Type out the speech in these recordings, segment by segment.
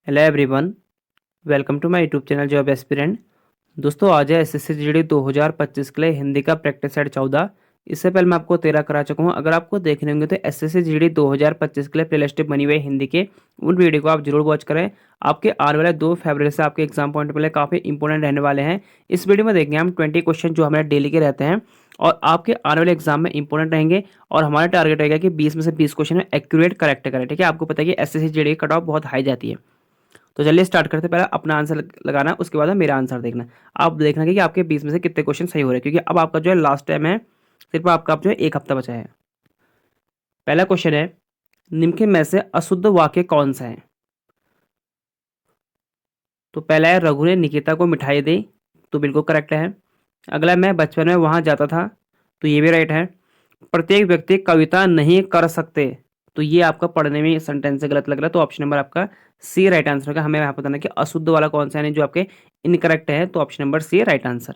Hello everyone, welcome to my YouTube channel job aspirant. दोस्तों, आज है एसएससी जीडी 2025 के लिए हिंदी का प्रैक्टिस सेट 14। इससे पहले मैं आपको 13 करा चुका हूँ। अगर आपको देखने होंगे तो एसएससी जीडी 2025 के लिए प्लेलिस्ट बनी हुई है हिंदी के, उन वीडियो को आप जरूर वॉच करें। आपके आने वाले 2 फरवरी से आपके एग्जाम पॉइंट के लिए काफ़ी इंपॉर्टेंट रहने वाले हैं। इस वीडियो में देखेंगे हम 20 क्वेश्चन जो हमारे डेली के रहते हैं और आपके आने वाले एग्जाम में इंपॉर्टेंट रहेंगे। और हमारा टारगेट रहेगा कि 20 में से 20 क्वेश्चन में एक्यूरेट करेक्ट करें। ठीक है, आपको पता है कि एसएससी जीडी की कट ऑफ बहुत हाई जाती है। तो चलिए स्टार्ट करते हैं। पहले अपना आंसर लगाना है, उसके बाद में मेरा आंसर देखना है। आप देखना कि आपके 20 में से कितने क्वेश्चन सही हो रहे हैं, क्योंकि अब आपका जो है लास्ट टाइम है, सिर्फ आपका जो है 1 हफ्ता बचा है। पहला क्वेश्चन है, निम्नलिखित में से अशुद्ध वाक्य कौन सा है? तो पहला है, रघु ने निकिता को मिठाई दी, तो बिल्कुल करेक्ट है। अगला, मैं बचपन में वहां जाता था, तो ये भी राइट है। प्रत्येक व्यक्ति कविता नहीं कर सकते, तो ये आपका पढ़ने में सेंटेंस से गलत लग रहा है, तो ऑप्शन नंबर आपका सी राइट आंसर होगा। हमें यहाँ बताना कि अशुद्ध वाला कौन सा है, जो आपके इनकरेक्ट है, तो option number C right answer.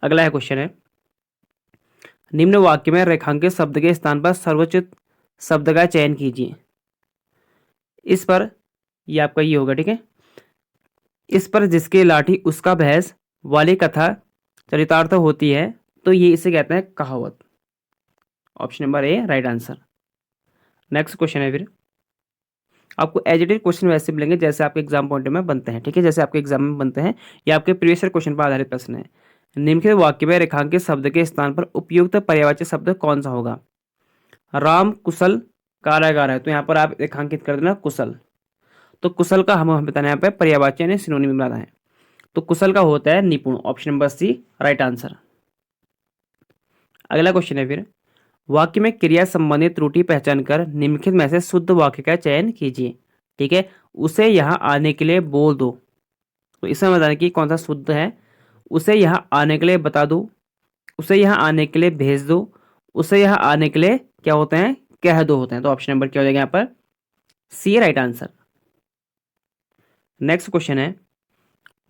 अगला है क्वेश्चन है, निम्न वाक्य में रेखांकित शब्द के स्थान पर सर्वोचित शब्द का चयन कीजिए। इस पर ये आपका ये होगा। ठीक है, इस पर जिसकी लाठी उसका भैंस वाली कथा चरितार्थ होती है, तो ये इसे कहते हैं कहावत। Option number A right answer. Next question है, फिर आपको एजिटेड क्वेश्चन वैसे मिलेंगे जैसे आपके एग्जाम पॉइंट में बनते हैं। ठीक है, जैसे आपके एग्जाम में बनते हैं, या आपके प्रीवियस क्वेश्चन पर आधारित प्रश्न है। निम्नलिखित वाक्य में रेखांकित शब्द के स्थान पर उपयुक्त पर्यायवाची शब्द कौन सा होगा? राम कुशल कारागार है, तो यहाँ पर आप रेखांकित कर देना कुशल। तो कुशल का हम बताना है यहाँ पे पर्यायवाची यानी सिनोनिम बनाना है, तो कुशल का होता है निपुण। Option number C right answer. अगला क्वेश्चन है, फिर वाक्य में क्रिया संबंधी त्रुटि पहचान कर निम्नलिखित में से शुद्ध वाक्य का चयन कीजिए। ठीक है, उसे यहाँ आने के लिए बोल दो, तो इसमें बताना कि कौन सा शुद्ध है। उसे यहाँ आने के लिए बता दो, उसे यहाँ आने के लिए भेज दो, उसे यहाँ आने के लिए क्या होते हैं, कह दो होते हैं। तो ऑप्शन नंबर क्या हो जाएगा यहाँ पर सी राइट आंसर। नेक्स्ट क्वेश्चन है,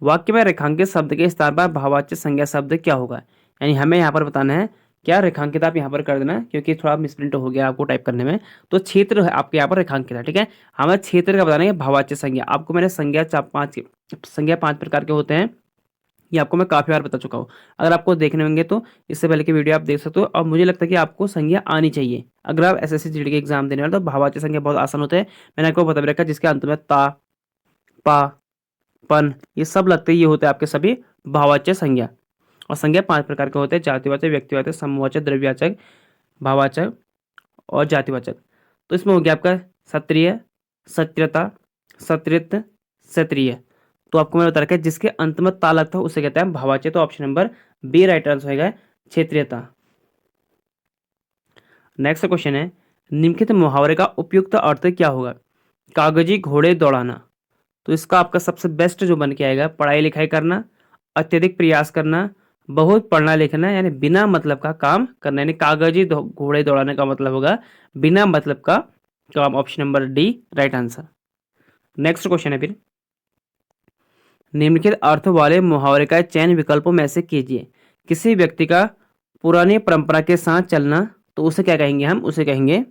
वाक्य में रेखांकित शब्द के स्थान पर भाववाच्य संज्ञा शब्द क्या होगा? यानी हमें यहाँ पर बताना है क्या रेखांकित, आप यहाँ पर कर देना क्योंकि थोड़ा मिसप्रिंट हो गया आपको टाइप करने में। तो क्षेत्र है आपके यहाँ पर रेखांकित है। ठीक है, हमें क्षेत्र का बताना है भाववाच्य संज्ञा। आपको मैंने संज्ञा पांच प्रकार के होते हैं, ये आपको मैं काफ़ी बार बता चुका हूँ। अगर आपको देखने होंगे तो इससे पहले की वीडियो आप देख सकते हो। और मुझे लगता है कि आपको संज्ञा आनी चाहिए अगर आप एसएससी जीडी के एग्जाम देने वाले, तो भाववाच्य संज्ञा बहुत आसान होते हैं। मैंने आपको बता भी रखा, जिसके अंत में ता, पा, पन ये सब लगते, ये होते हैं आपके सभी भाववाच्य संज्ञा। और संज्ञा 5 प्रकार के होते हैं: जातिवाचक, व्यक्तिवाचक, समूहवाचक, द्रव्यवाचक, भाववाचक और जातिवाचक। तो इसमें हो गया आपका क्षत्रिय, क्षत्रियता, क्षत्रित, क्षत्रिय। तो आपको मैंने बता रखा है जिसके अंत में ता लगता है उसे कहते हैं भाववाच्य। तो option number B right answer होगा क्षेत्रीयता। नेक्स्ट क्वेश्चन है, निम्नलिखित मुहावरे का उपयुक्त अर्थ क्या होगा? कागजी घोड़े दौड़ाना, तो इसका आपका सबसे बेस्ट जो बन के आएगा, पढ़ाई लिखाई करना, अत्यधिक प्रयास करना, बहुत पढ़ना लिखना, यानी बिना मतलब का काम करना। यानी कागजी घोड़े दौड़ाने का मतलब होगा बिना मतलब का काम। Option number D right answer. Next question है, फिर निम्नलिखित अर्थ वाले मुहावरे का चयन विकल्पों में से कीजिए। किसी व्यक्ति का पुरानी परंपरा के साथ चलना, तो उसे क्या कहेंगे? हम उसे कहेंगे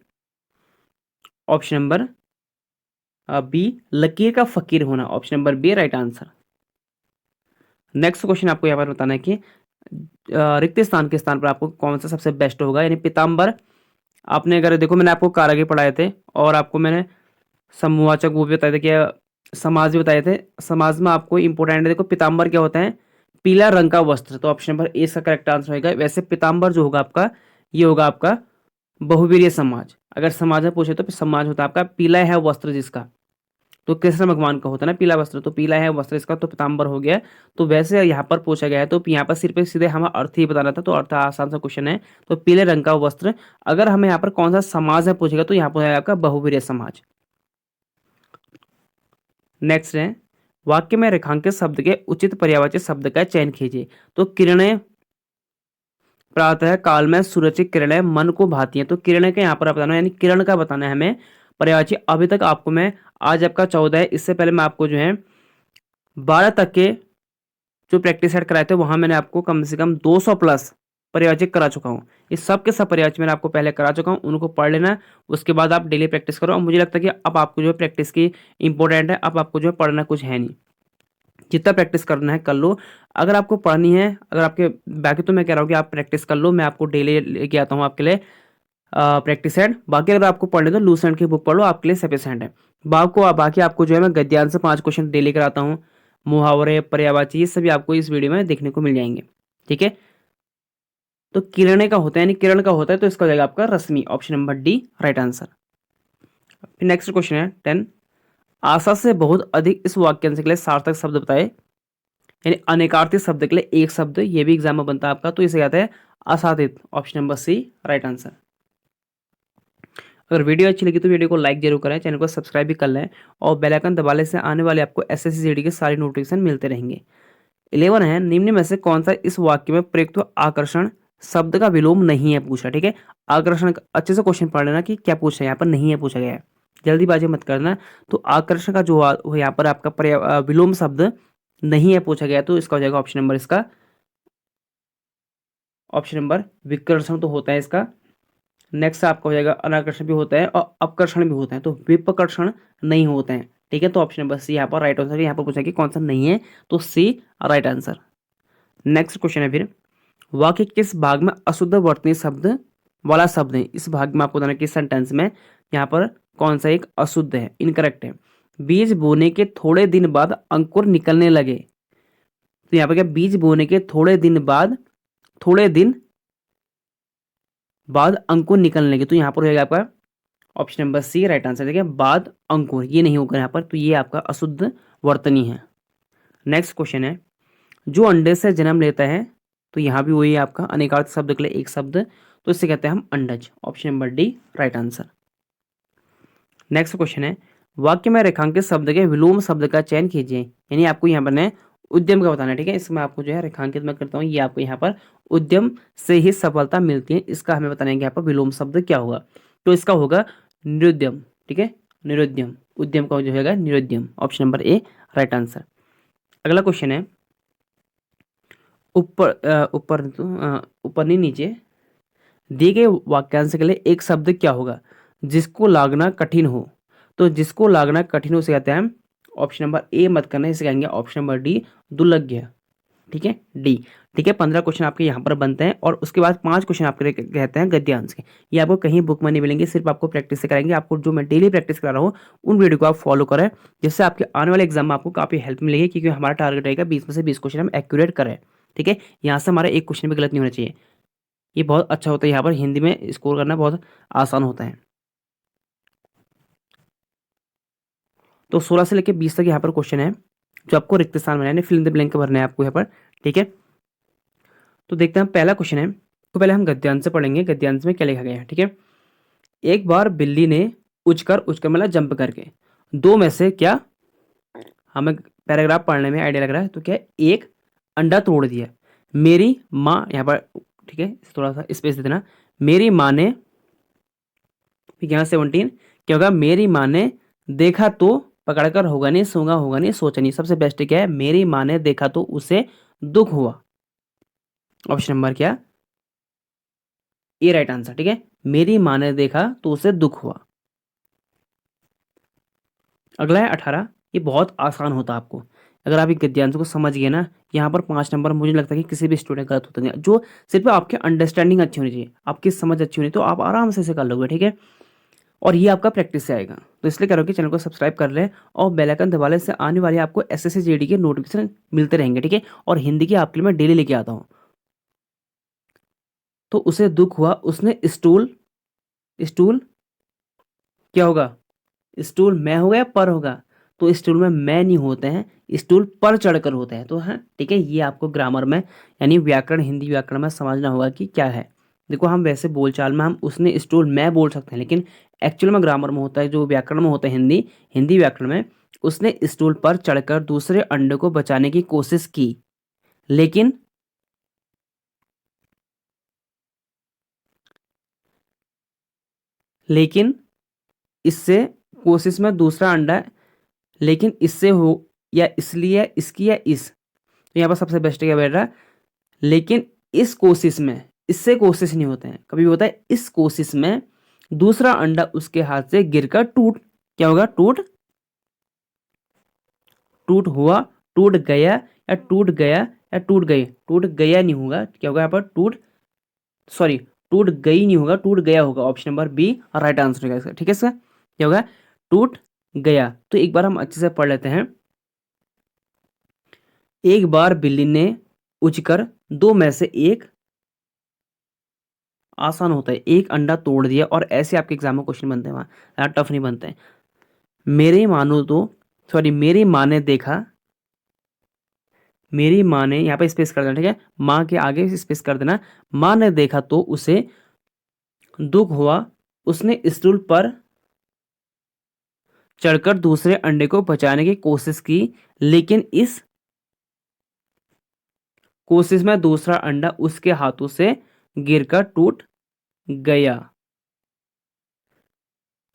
ऑप्शन नंबर बी लकीर का फकीर होना। Option number B right answer. Next question आपको यहाँ पर बताना है कि रिक्त स्थान के स्थान पर आपको कौन सा सबसे बेस्ट होगा, यानी पीताम्बर। आपने अगर देखो, मैंने आपको कारागे पढ़ाए थे और आपको मैंने समूहवाचक वो भी बताए थे कि समाज भी बताए थे। समाज में आपको इंपॉर्टेंट है, देखो पीताम्बर क्या होता है, पीला रंग का वस्त्र। तो ऑप्शन नंबर ए इसका करेक्ट आंसर होगा। वैसे पीताम्बर जो होगा आपका, ये होगा आपका बहुवीरीय समाज। अगर समाज में पूछे तो समाज होता है आपका पीला है वस्त्र जिसका, तो कृष्ण भगवान का होता है ना पीला वस्त्र, तो पीला है वस्त्र इसका, तो पीताम्बर हो गया। तो वैसे यहाँ पर पूछा गया है, तो यहाँ पर सिर्फ सीधे हमें अर्थ ही बताना था, तो अर्थ आसान सा क्वेश्चन है। तो पीले रंग का वस्त्र। अगर हमें यहाँ पर कौन सा समाज है पूछेगा, तो यहाँ पर है आपका बहुवीरीय समाज। नेक्स्ट है, वाक्य में रेखांकित शब्द के उचित पर्यायवाची शब्द का चयन कीजिए। तो किरणें प्रातः काल में सूरज की किरणें मन को भाती हैं, तो किरणें का यहाँ पर बताना है, यानी किरण का बताना है हमें पर्यायवाची। अभी तक आपको मैं, आज आपका 14 है, इससे पहले मैं आपको जो है 12 तक के जो प्रैक्टिस सेट कराए थे, वहां मैंने आपको कम से कम 200 प्लस पर्यायवाची करा चुका हूँ। ये सब के सब पर्याय मैंने आपको पहले करा चुका हूँ, उनको पढ़ लेना। उसके बाद आप डेली प्रैक्टिस करो। और मुझे लगता है कि अब आपको जो है प्रैक्टिस की इंपॉर्टेंट है, अब आपको जो है पढ़ना कुछ है नहीं, जितना प्रैक्टिस करना है कर लो। अगर आपको पढ़नी है, अगर आपके बाकी तो मैं कह रहा हूँ कि आप प्रैक्टिस कर लो, मैं आपको डेली लेके आता हूँ आपके लिए प्रैक्टिस सेट। बाकी अगर आपको पढ़ने तो लूसेंट की बुक पढ़ लो, आपके लिए सफिशिएंट है। बाकी आपको जो है मैं गद्यांश से 5 क्वेश्चन डेली कराता हूँ, मुहावरे, पर्यायवाची, ये सभी आपको इस वीडियो में देखने को मिल जाएंगे। ठीक है, तो किरण का होता है, यानी किरण का होता है, तो इसका हो जाएगा आपका Rashmi, option number D right answer. फिर नेक्स्ट क्वेश्चन है 10, आशा से बहुत अधिक इस वाक्यांश के लिए सार्थक शब्द बताए, यानी अनेकार्थी शब्द के लिए एक शब्द, ये भी एग्जाम में बनता है आपका, तो इसे कहते हैं असाधित, option number C right answer. अगर वीडियो अच्छी लगी तो वीडियो को लाइक जरूर करें, चैनल को सब्सक्राइब भी कर लें और बेल आइकन दबाने से आने वाले आपको एसएससी जीडी के सारे नोटिफिकेशन मिलते रहेंगे। 11 है, निम्न में से कौन सा इस वाक्य में प्रयुक्त आकर्षण शब्द का विलोम नहीं है पूछा। ठीक है, आकर्षण अच्छे से क्वेश्चन पढ़ लेना कि क्या पूछा है, यहाँ पर नहीं है पूछा गया है, जल्दीबाजी मत करना। तो आकर्षण का जो यहाँ पर आपका विलोम शब्द नहीं है पूछा गया, तो इसका हो जाएगा ऑप्शन नंबर, इसका ऑप्शन नंबर विकर्षण तो होता है इसका। नेक्स्ट आपका हो जाएगा अनाकर्षण भी होता है और अपकर्षण भी होता है, तो विपकर्षण नहीं होते हैं। ठीक है, तो ऑप्शन नंबर सी यहाँ पर राइट आंसर। यहाँ पर पूछा कि कौन सा नहीं है, तो सी राइट आंसर। नेक्स्ट क्वेश्चन है फिर, वाक्य किस भाग में अशुद्ध वर्तनी शब्द वाला शब्द है, इस भाग में आपको बताना कि सेंटेंस में यहाँ पर कौन सा एक अशुद्ध है, इनकरेक्ट है। बीज बोने के थोड़े दिन बाद अंकुर निकलने लगे, तो यहाँ पर क्या, बीज बोने के थोड़े दिन बाद अंकुर निकलने लगे, तो यहाँ पर हो जाएगा आपका option number C right answer. देखिए बाद अंकुर ये नहीं होगा यहाँ पर, तो ये आपका अशुद्ध वर्तनी है। नेक्स्ट क्वेश्चन है, जो अंडे से जन्म लेता है, तो यहाँ भी वही आपका अनेकार्थ शब्द के लिए एक शब्द, तो इससे कहते हैं हम अंडज, option number D right answer. Next question है, वाक्य में रेखांकित शब्द के विलोम शब्द का चयन कीजिए, यानी आपको यहाँ पर ने उद्यम का बताना है। ठीक है, इसमें आपको जो है रेखांकित मैं करता हूँ, ये आपको यहाँ पर उद्यम से ही सफलता मिलती है, इसका हमें बताना है कि यहाँ पर विलोम शब्द क्या होगा, तो इसका होगा निरुद्यम। ठीक है, निरुद्यम, उद्यम का जो होगा निरुद्यम, option number A right answer. अगला क्वेश्चन है, ऊपर नहीं नीचे दिए गए वाक्यांश के लिए एक शब्द क्या होगा जिसको लागना कठिन हो, तो जिसको लागना कठिन हो से कहते हैं ऑप्शन नंबर ए मत करना, इसे कहेंगे ऑप्शन नंबर डी दुर्लभ्य। ठीक है, डी। ठीक है, 15 क्वेश्चन आपके यहाँ पर बनते हैं और उसके बाद 5 क्वेश्चन आपके कहते हैं गद्यांश के, ये आपको कहीं बुक में नहीं मिलेंगे, सिर्फ आपको प्रैक्टिस से कराएंगे। आपको जो मैं डेली प्रैक्टिस करा रहा हूँ उन वीडियो को आप फॉलो करें, जिससे आपके आने वाले एग्जाम में आपको काफी हेल्प मिलेगी, क्योंकि हमारा टारगेट रहेगा 20 में से 20 क्वेश्चन हम एक्यूरेट करें। ठीक है, यहाँ से हमारा एक क्वेश्चन भी गलत नहीं होना चाहिए, ये बहुत अच्छा होता है, यहाँ पर हिंदी में स्कोर करना बहुत आसान होता है। तो 16 से लेकर 20 तक यहाँ पर क्वेश्चन है जो आपको रिक्त स्थान बनाने, फिल इन द ब्लैंक भरना है आपको यहाँ पर। ठीक है, तो देखते हैं पहला क्वेश्चन है, तो पहले हम गद्यांश से पढ़ेंगे, गद्यांश में क्या लिखा गया है। ठीक है, एक बार बिल्ली ने उछकर मतलब जंप करके दो में से क्या, हमें पैराग्राफ पढ़ने में आइडिया लग रहा है, तो क्या एक अंडा तोड़ दिया, मेरी माँ, यहाँ पर ठीक है थोड़ा सा स्पेस दे देना, मेरी माँ ने, यहाँ 17 क्या होगा, मेरी माँ ने देखा तो पकड़कर होगा नहीं, सूंघा होगा नहीं, सोचा नहीं। सबसे बेस्ट क्या है, मेरी माँ ने देखा तो उसे दुख हुआ, ऑप्शन नंबर क्या, ए राइट आंसर। ठीक है, मेरी माँ ने देखा तो उसे दुख हुआ। अगला है 18, ये बहुत आसान होता है आपको, अगर आप ये गद्यांश को समझ गए ना, यहाँ पर 5 नंबर मुझे लगता है कि किसी भी स्टूडेंट गलत होते हैं, जो सिर्फ आपके अंडरस्टैंडिंग अच्छी होनी चाहिए, आपकी समझ अच्छी होनी, तो आप आराम से इसे कर लोगे। ठीक है, और ये आपका प्रैक्टिस से आएगा, तो इसलिए करो कि चैनल को सब्सक्राइब कर लें और बेल आइकन दबाने से आने वाले आपको एसएससी जीडी के नोटिफिकेशन मिलते रहेंगे। ठीक है, और हिंदी की आपके लिए मैं डेली लेके आता हूँ। तो उसे दुख हुआ, उसने स्टूल, स्टूल क्या होगा, स्टूल मैं होगा या पर होगा, तो स्टूल में मैं नहीं होते हैं, स्टूल पर चढ़कर होते हैं, तो हाँ ठीक है, ये आपको ग्रामर में यानी व्याकरण, हिंदी व्याकरण में समझना होगा कि क्या है। देखो हम वैसे बोलचाल में हम उसने स्टूल मैं बोल सकते हैं, लेकिन एक्चुअल में ग्रामर में होता है, जो व्याकरण में होता है हिंदी व्याकरण में, उसने स्टूल पर चढ़कर दूसरे अंडे को बचाने की कोशिश की, लेकिन लेकिन इससे कोशिश में दूसरा अंडा, लेकिन इससे हो या इसलिए इसकी या इस, तो यहाँ पर सबसे बेस्ट क्या बैठ रहा है, लेकिन इस कोशिश में, इससे कोशिश नहीं होते हैं, कभी होता है इस कोशिश में दूसरा अंडा उसके हाथ से गिरकर क्या होगा, टूट हुआ, टूट गया, या टूट गया, या टूट गई, टूट गया नहीं होगा, क्या होगा यहाँ पर, टूट गई नहीं होगा, टूट गया होगा। Option number B right answer होगा इसका। ठीक है, इसका क्या होगा, टूट गया। तो एक बार हम अच्छे से पढ़ लेते हैं। एक बार बिल्ली ने उछकर दो में से एक, आसान होता है, एक अंडा तोड़ दिया, और ऐसे आपके एग्जाम में क्वेश्चन बनते हैं, वहां ज़्यादा टफ नहीं बनते हैं। मेरी माँ ने देखा, मेरी माँ ने, यहाँ पे स्पेस कर देना, ठीक है, माँ के आगे स्पेस कर देना। माँ ने देखा तो उसे दुख हुआ, उसने स्टूल पर चढ़कर दूसरे अंडे को बचाने की कोशिश की, लेकिन इस कोशिश में दूसरा अंडा उसके हाथों से गिरकर टूट गया।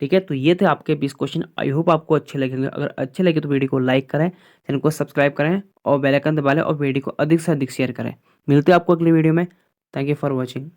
ठीक है, तो ये थे आपके 20 क्वेश्चन। आई होप आपको अच्छे लगेंगे। अगर अच्छे लगे तो वीडियो को लाइक करें, चैनल को सब्सक्राइब करें और बेल आइकन दबा लें, और वीडियो को अधिक से अधिक शेयर करें। मिलते हैं आपको अगली वीडियो में। Thank you for watching.